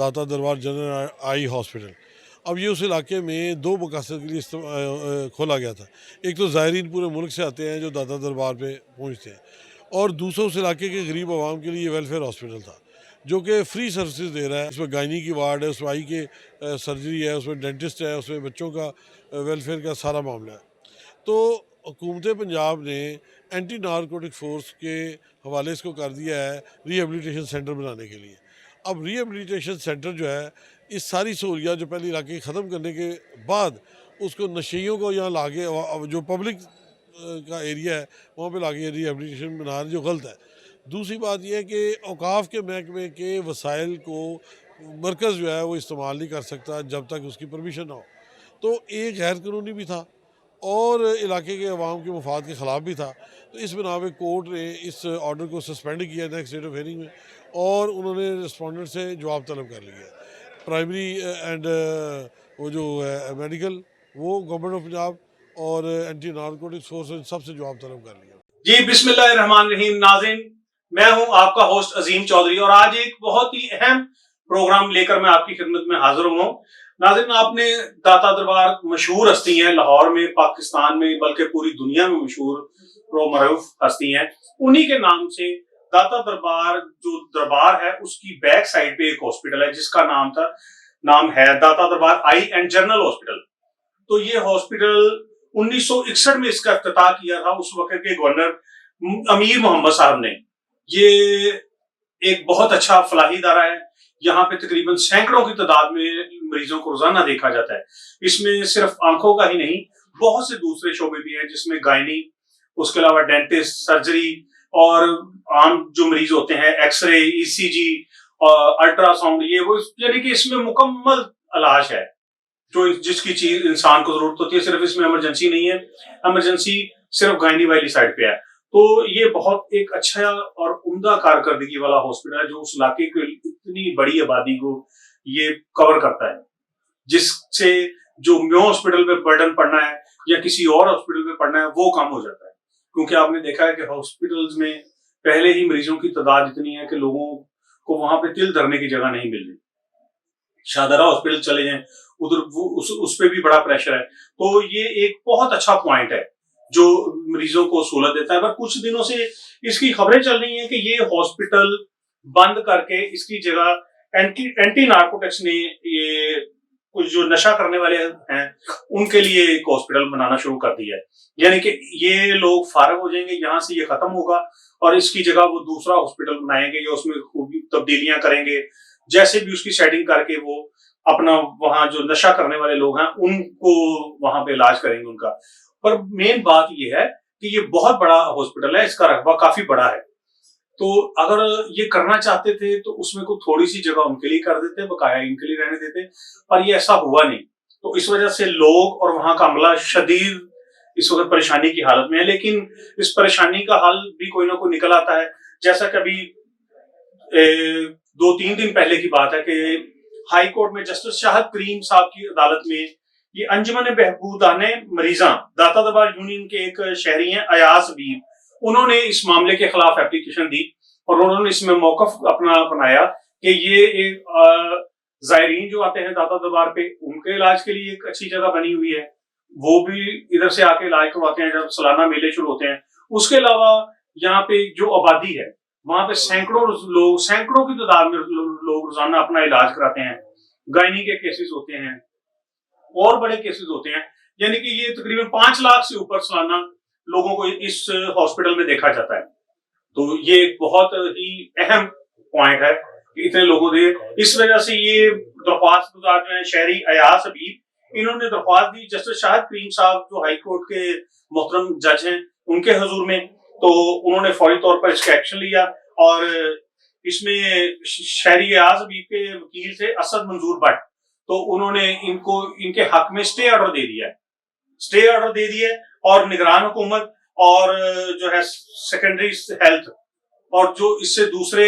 दाता दरबार general eye hospital. अब ये उस इलाके में दो मकसद के लिए खोला गया था। एक तो ज़ायरीन पूरे मुल्क से आते हैं जो दाता दरबार पे पहुंचते हैं, और दूसरा उस इलाके के गरीब आवाम के लिए वेलफेयर हॉस्पिटल था जो कि फ्री सर्विसेज दे रहा है। उसमें गायनी की वार्ड है, उसमें आई के सर्जरी है, उसमें डेंटिस्ट है, उसमें बच्चों का वेलफेयर का सारा मामला है। तो हुकूमत पंजाब ने एंटी नारकोटिक फोर्स के हवाले इसको कर दिया है रिहेबिलिटेशन सेंटर बनाने के लिए। अब रिहेबिलिटेशन सेंटर जो है, इस सारी सहूलियात जो पहले इलाके ख़त्म करने के बाद उसको नशेइयों को यहाँ लाके जो पब्लिक का एरिया है वहाँ पे लाके रिहेबिलिटेशन बना रहे, जो गलत है। दूसरी बात यह है कि औकाफ के महकमे के वसाइल को मरकज़ जो है वो इस्तेमाल नहीं कर सकता जब तक उसकी परमिशन ना हो। तो एक गैर कानूनी भी था और इलाके के अवाम के मफाद के ख़िलाफ़ भी था। तो इस बिना पे कोर्ट ने इस ऑर्डर को सस्पेंड किया नेक्स्ट डेट ऑफ हेयरिंग में, और उन्होंने रिस्पोंडेंट से जवाब तलब कर लिया है। प्राइमरी एंड वो जो है मेडिकल, वो गवर्नमेंट ऑफ पंजाब और एंटी नारकोटिक्स फोर्स, इन सब से जवाब तलब कर लिया। जी बिस्मिल्लाहिर्रहमानिर्रहीम। नाज़रीन, मैं हूं आपका होस्ट अजीम चौधरी और आज एक बहुत ही अहम प्रोग्राम लेकर मैं आपकी खिदमत में हाजिर हुआ हूं। नाज़रीन, आपने दाता दरबार मशहूर हस्ती हैं, लाहौर में, पाकिस्तान में, बल्कि पूरी दुनिया में मशहूर मरूफ हस्ती हैं। उन्हीं के नाम से दाता दरबार जो दरबार है उसकी बैक साइड पे एक हॉस्पिटल है जिसका नाम है दाता दरबार आई एंड जनरल हॉस्पिटल। तो ये हॉस्पिटल 1961 में इसका इफ्तिताह किया था उस वक्त के गवर्नर अमीर मोहम्मद साहब ने। ये एक बहुत अच्छा फलाही इदारा है। यहाँ पे तकरीबन सैकड़ों की तादाद में मरीजों को रोजाना देखा जाता है। इसमें सिर्फ आंखों का ही नहीं, बहुत से दूसरे शोबे भी हैं जिसमें गायनी, उसके अलावा डेंटिस्ट, सर्जरी और आम जो मरीज होते हैं एक्सरे, ईसीजी और अल्ट्रासाउंड, ये वो, यानी कि इसमें मुकम्मल इलाज है जो जिसकी चीज इंसान को जरूरत होती है। सिर्फ इसमें इमरजेंसी नहीं है, इमरजेंसी सिर्फ गायनी वाली साइड पे है। तो ये बहुत एक अच्छा और उम्दा कारकर्दगी वाला हॉस्पिटल है जो उस इलाके की इतनी बड़ी आबादी को ये कवर करता है, जिससे जो म्यो हॉस्पिटल पे बर्डन पड़ना है या किसी और हॉस्पिटल पे पड़ना है वो कम हो जाता है। क्योंकि आपने देखा है कि हॉस्पिटल्स में पहले ही मरीजों की तादाद इतनी है कि लोगों को वहां पे तिल धरने की जगह नहीं मिल रही। शाहदरा हॉस्पिटल चले जाएं, उधर उस पे भी बड़ा प्रेशर है। तो ये एक बहुत अच्छा पॉइंट है जो मरीजों को सहूलत देता है। पर कुछ दिनों से इसकी खबरें चल रही हैं कि ये हॉस्पिटल बंद करके इसकी जगह एंटी नार्कोटिक्स ने ये कुछ जो नशा करने वाले हैं उनके लिए एक हॉस्पिटल बनाना शुरू कर दिया है। यानी कि ये लोग फारग हो जाएंगे, यहाँ से ये खत्म होगा और इसकी जगह वो दूसरा हॉस्पिटल बनाएंगे या उसमें खूब तब्दीलियां करेंगे, जैसे भी उसकी सेटिंग करके वो अपना वहां जो नशा करने वाले लोग हैं उनको वहां पे इलाज करेंगे उनका। पर मेन बात ये है कि ये बहुत बड़ा हॉस्पिटल है, इसका रकबा काफी बड़ा है। तो अगर ये करना चाहते थे तो उसमें को थोड़ी सी जगह उनके लिए कर देते, बकाया इनके लिए रहने देते, पर ये ऐसा हुआ नहीं। तो इस वजह से लोग और वहां का अमला शदीद इस वक्त परेशानी की हालत में है। लेकिन इस परेशानी का हल भी कोई ना कोई निकल आता है। जैसा कभी 2-3 दिन पहले की बात है कि हाई कोर्ट में जस्टिस शाहद करीम साहब की अदालत में ये अंजुमन बहबूदाने मरीजा दाता दरबार यूनियन के एक शहरी हैं अयास बीर, उन्होंने इस मामले के खिलाफ एप्लीकेशन दी और उन्होंने इसमें मौकफ अपना अपनाया कि ये एक जायरीन जो आते हैं दाता दरबार पे उनके इलाज के लिए एक अच्छी जगह बनी हुई है, वो भी इधर से आके इलाज करवाते हैं जब सालाना मेले शुरू होते हैं। उसके अलावा यहाँ पे जो आबादी है वहां पे सैकड़ों की तादाद में लोग रोजाना अपना इलाज कराते हैं। गायनी के केसेस होते हैं और बड़े केसेस होते हैं, यानी कि ये तकरीबन 5 लाख से ऊपर सालाना लोगों को इस हॉस्पिटल में देखा जाता है। तो ये बहुत ही अहम पॉइंट है कि इतने लोगों ने, इस वजह से ये दरख्वास्त गुजार जो है शहरी अयास हबीब, इन्होंने दरख्वास्त दी जस्टिस शाहद करीम साहब जो हाई कोर्ट के मोहतरम जज हैं उनके हजूर में। तो उन्होंने फौरी तौर पर इसका एक्शन लिया और इसमें शहरी अयास हबीब के वकील थे असद मंजूर भट्ट, तो उन्होंने इनके हक में स्टे ऑर्डर दे दिया और निगरान हुकूमत और जो है सेकेंडरी हेल्थ और जो इससे दूसरे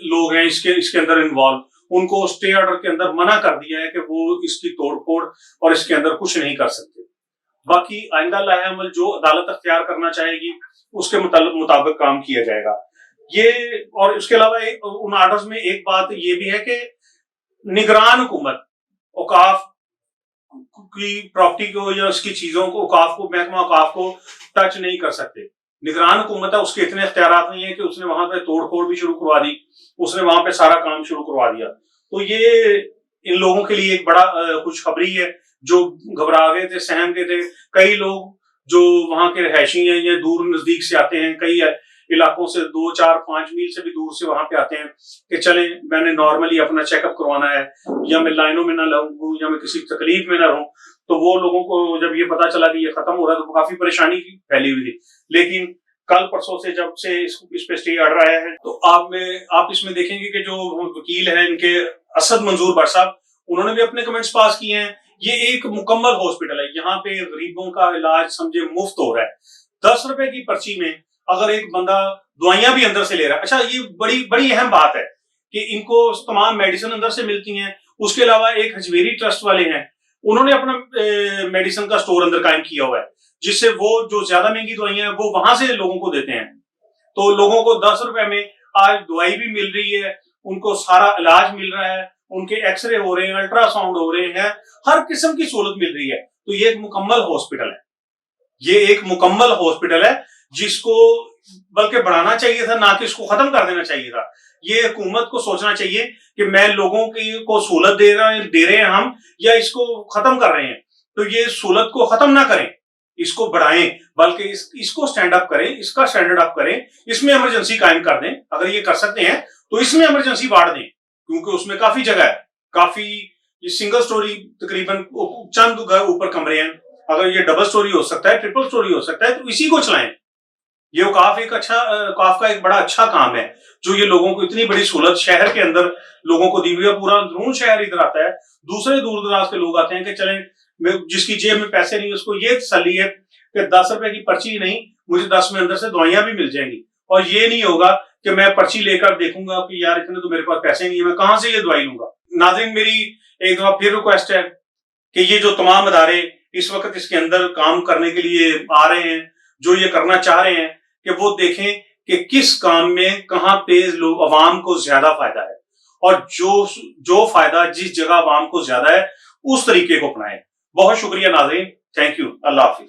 लोग हैं इसके अंदर इन्वॉल्व, उनको स्टे ऑर्डर के अंदर मना कर दिया है कि वो इसकी तोड़फोड़ और इसके अंदर कुछ नहीं कर सकते। बाकी आइंदा लाहेअमल जो अदालत अख्तियार करना चाहेगी उसके मुताबिक काम किया जाएगा। ये और इसके अलावा उन ऑर्डर्स में एक बात ये भी है कि निगरान हुकूमत औकाफ की प्रॉपर्टी को या उसकी चीजों को औकाफ को, महकमा औकाफ को टच नहीं कर सकते। निगरान हुकूमत है, उसके इतने इख्तियारात नहीं है कि उसने वहां पे तोड़ फोड़ भी शुरू करवा दी, उसने वहां पे सारा काम शुरू करवा दिया। तो ये इन लोगों के लिए एक बड़ा खुशखबरी है, जो घबरा गए थे, सहम गए थे। कई लोग जो वहां के रहायशी हैं या दूर नजदीक से आते हैं, कई इलाकों से 2, 4, 5 मील से भी दूर से वहां पे आते हैं कि चलें मैंने नॉर्मली अपना चेकअप करवाना है, या मैं लाइनों में ना लगूं, या मैं किसी तकलीफ में ना रहूं। तो वो लोगों को जब ये पता चला कि ये खत्म हो रहा है तो काफी परेशानी फैली हुई थी। लेकिन कल परसों से जब से इस पे स्टे अड़ रहा है, तो आप इसमें देखेंगे कि जो वकील हैं इनके, असद मंजूर भट्ट साहब, उन्होंने भी अपने कमेंट्स पास किए हैं। ये एक मुकम्मल हॉस्पिटल है, यहाँ पे गरीबों का इलाज समझे मुफ्त हो रहा है। 10 रुपए की पर्ची में अगर एक बंदा दवाइयां भी अंदर से ले रहा है। अच्छा, ये बड़ी बड़ी अहम बात है कि इनको तमाम मेडिसिन अंदर से मिलती हैं। उसके अलावा एक हजवेरी ट्रस्ट वाले हैं, उन्होंने अपना मेडिसिन का स्टोर अंदर कायम किया हुआ है, जिससे वो जो ज्यादा महंगी दवाइयां हैं वो वहां से लोगों को देते हैं। तो लोगों को 10 रुपए में आज दवाई भी मिल रही है, उनको सारा इलाज मिल रहा है, उनके एक्सरे हो रहे हैं, अल्ट्रासाउंड हो रहे हैं, हर किस्म की सहूलत मिल रही है। तो ये एक मुकम्मल हॉस्पिटल है, ये एक मुकम्मल हॉस्पिटल है, जिसको बल्कि बढ़ाना चाहिए था, ना कि इसको खत्म कर देना चाहिए था। ये हुकूमत को सोचना चाहिए कि मैं लोगों की को सहूलत दे रहे हैं हम, या इसको खत्म कर रहे हैं। तो ये सहूलत को खत्म ना करें, इसको बढ़ाएं, बल्कि इसको स्टैंड अप करें, इसका स्टैंडर्ड अप करें, इसमें इमरजेंसी कायम कर दें। अगर ये कर सकते हैं तो इसमें इमरजेंसी बांट दें, क्योंकि उसमें काफी जगह है, काफी सिंगल स्टोरी तकरीबन चंद ऊपर कमरे हैं। अगर ये डबल स्टोरी हो सकता है, ट्रिपल स्टोरी हो सकता है, तो इसी को चलाएं। ये औकाफ औकाफ का एक बड़ा अच्छा काम है, जो ये लोगों को इतनी बड़ी सहूलत शहर के अंदर लोगों को दी हुई है। पूरा अंदरून शहर इधर आता है, दूसरे दूर दराज के लोग आते हैं कि चलें, जिसकी जेब में पैसे नहीं, उसको ये तसल्ली है कि 10 रुपए की पर्ची नहीं, मुझे 10 में अंदर से दवाइयां भी मिल जाएंगी। और ये नहीं होगा कि मैं पर्ची लेकर देखूंगा कि यार इतने तो मेरे पास पैसे नहीं है, मैं कहां से ये दवाई लूंगा। नाज़रीन, मेरी एक दफा फिर रिक्वेस्ट है कि ये जो तमाम अदारे इस वक्त इसके अंदर काम करने के लिए आ रहे हैं, जो ये करना चाह रहे हैं, कि वो देखें कि किस काम में कहां पे लोग अवाम को ज्यादा फायदा है, और जो फायदा जिस जगह अवाम को ज्यादा है उस तरीके को अपनाएं। बहुत शुक्रिया नाज़रीन, थैंक यू, अल्लाह हाफिज।